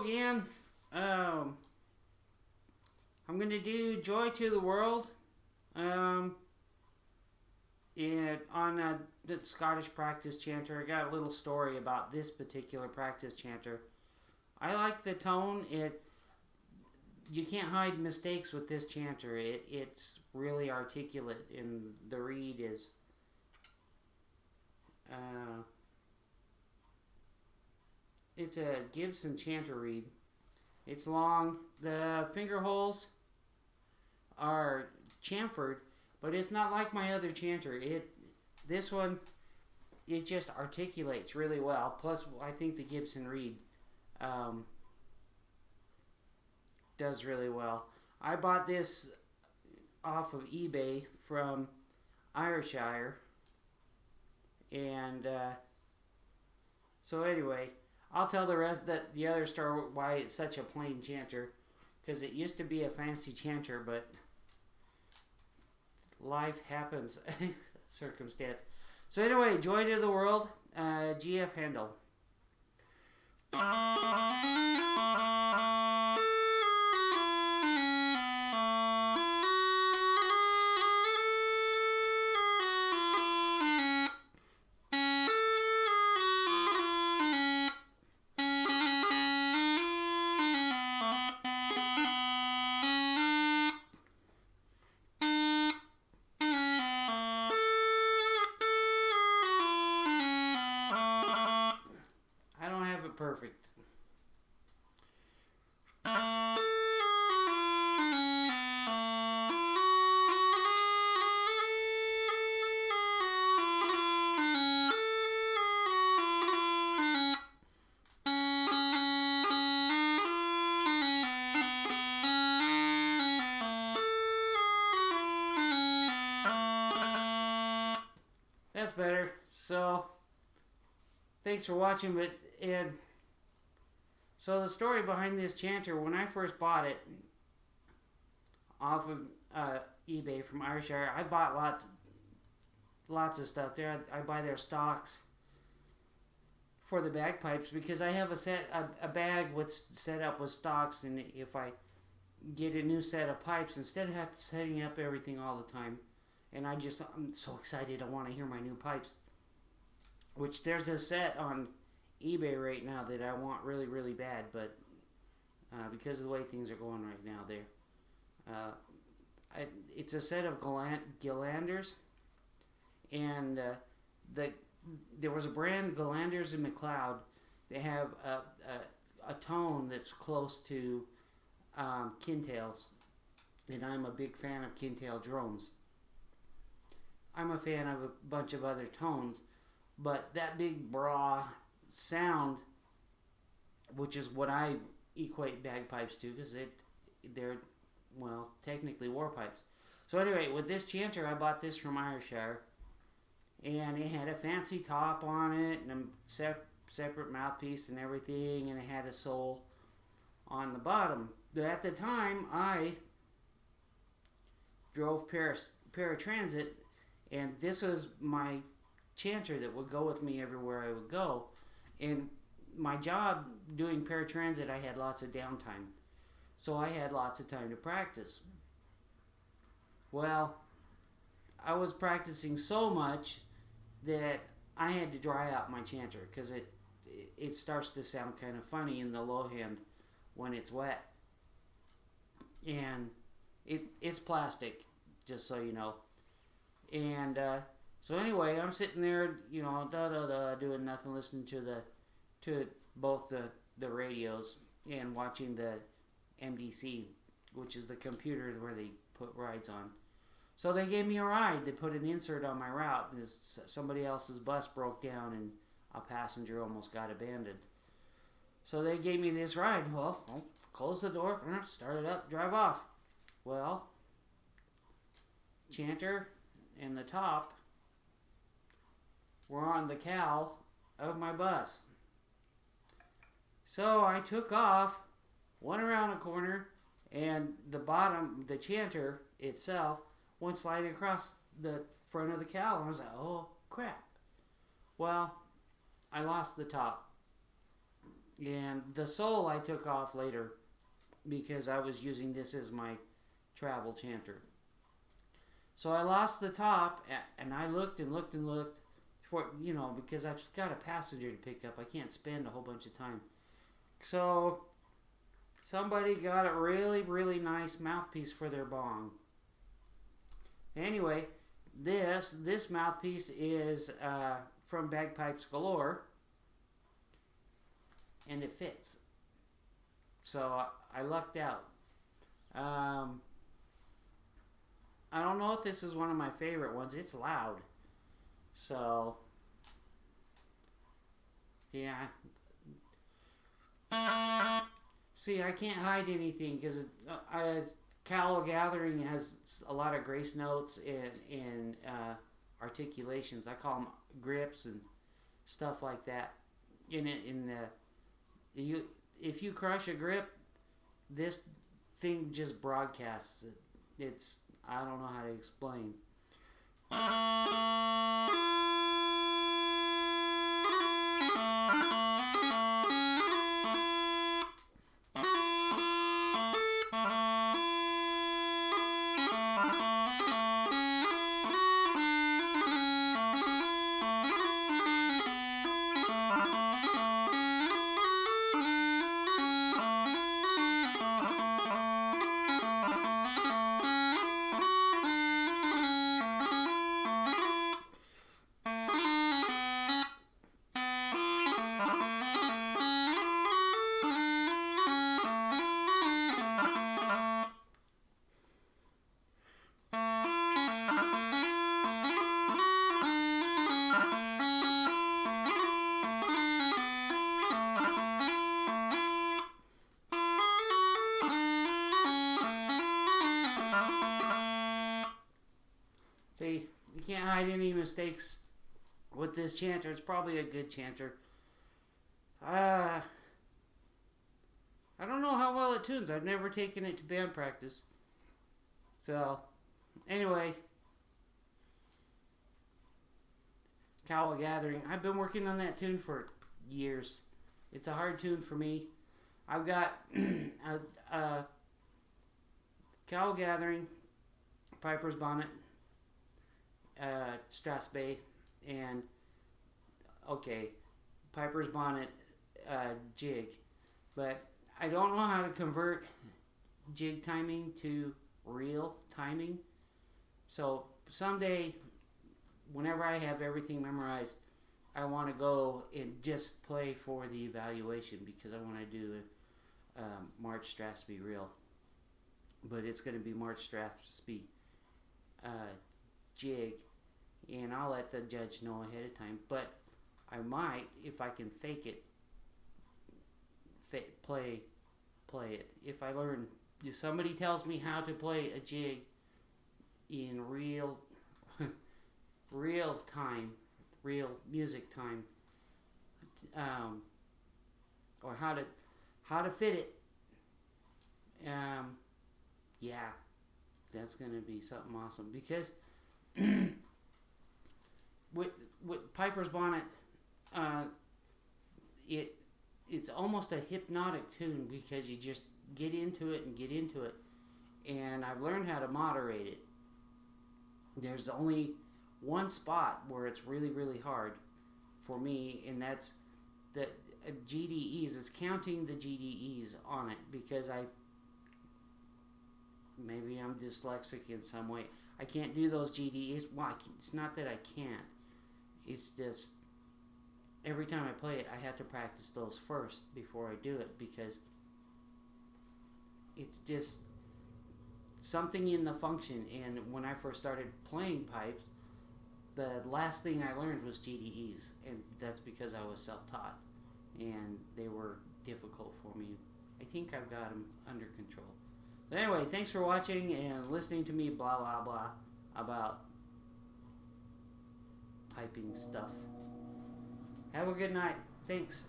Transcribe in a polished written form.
again. I'm going to do Joy to the World on the Scottish practice chanter. I got a little story about this particular practice chanter. I like the tone. You can't hide mistakes with this chanter. It's really articulate, and the reed is it's a Gibson chanter reed. It's long. The finger holes are chamfered, but it's not like my other chanter. This one, it just articulates really well. Plus, I think the Gibson reed does really well. I bought this off of eBay from Ayrshire, and so anyway, I'll tell the other story why it's such a plain chanter, because it used to be a fancy chanter, but life happens, circumstance. So anyway, Joy to the World, G.F. Handl. I don't have it perfect. That's better. So, thanks for watching. So the story behind this chanter, when I first bought it off of eBay from Ayrshire, I bought lots of stuff there. I buy their stocks for the bagpipes because I have a bag set up with stocks, and if I get a new set of pipes, instead of setting up everything all the time, and I'm so excited I want to hear my new pipes, which there's a set on eBay right now that I want really, really bad, but because of the way things are going right now it's a set of Galanders, and there was a brand, Galanders and McLeod. They have a tone that's close to Kintails, and I'm a big fan of Kintail drones. I'm a fan of a bunch of other tones, but that big bra sound, which is what I equate bagpipes to, because they're technically war pipes. So anyway, with this chanter, I bought this from Ayrshire, and it had a fancy top on it and a separate mouthpiece and everything, and it had a sole on the bottom. But at the time, I drove paratransit, and this was my chanter that would go with me everywhere I would go. And my job doing paratransit, I had lots of downtime, so I had lots of time to practice. Well, I was practicing so much that I had to dry out my chanter, because it starts to sound kind of funny in the low hand when it's wet, and it's plastic, just so you know. And so anyway, I'm sitting there, doing nothing, listening to both the radios and watching the MDC, which is the computer where they put rides on. So they gave me a ride. They put an insert on my route, and somebody else's bus broke down, and a passenger almost got abandoned. So they gave me this ride. Well, I'll close the door, start it up, drive off. Well, chanter and the top were on the cowl of my bus. So I took off, went around a corner, and the chanter itself, went sliding across the front of the cowl. And I was like, oh crap. Well, I lost the top. And the sole I took off later because I was using this as my travel chanter. So I lost the top, and I looked and looked and looked for, because I've got a passenger to pick up. I can't spend a whole bunch of time. So somebody got a really, really nice mouthpiece for their bong. Anyway, this mouthpiece is from Bagpipes Galore, and it fits. So I lucked out. I don't know if this is one of my favorite ones. It's loud. So, yeah. See, I can't hide anything because Cowell Gathering has a lot of grace notes and articulations. I call them grips and stuff like that. If you crush a grip, this thing just broadcasts it. It's, I don't know how to explain. See, you can't hide any mistakes with this chanter. It's probably a good chanter. I don't know how well it tunes. I've never taken it to band practice. So, anyway, Cowell Gathering. I've been working on that tune for years. It's a hard tune for me. I've got Cowell Gathering, Piper's Bonnet, Strass Bay, and Piper's Bonnet jig, but I don't know how to convert jig timing to real timing. So someday, whenever I have everything memorized, I want to go and just play for the evaluation because I want to do March Strathspey real, but it's going to be March Strathspey jig, and I'll let the judge know ahead of time. But I might, if I can fake it, play it. If I learn, if somebody tells me how to play a jig in real time, real music time, or how to fit it, yeah, that's gonna be something awesome because with Piper's Bonnet, it's almost a hypnotic tune because you just get into it, and I've learned how to moderate it. There's only one spot where it's really, really hard for me, and that's the GDEs. It's counting the GDEs on it because maybe I'm dyslexic in some way. I can't do those GDEs. Well, it's not that I can't. It's just every time I play it, I have to practice those first before I do it because it's just something in the function. And when I first started playing pipes, the last thing I learned was GDEs, and that's because I was self-taught, and they were difficult for me. I think I've got them under control. But anyway, thanks for watching and listening to me blah blah blah about piping stuff. Have a good night. Thanks.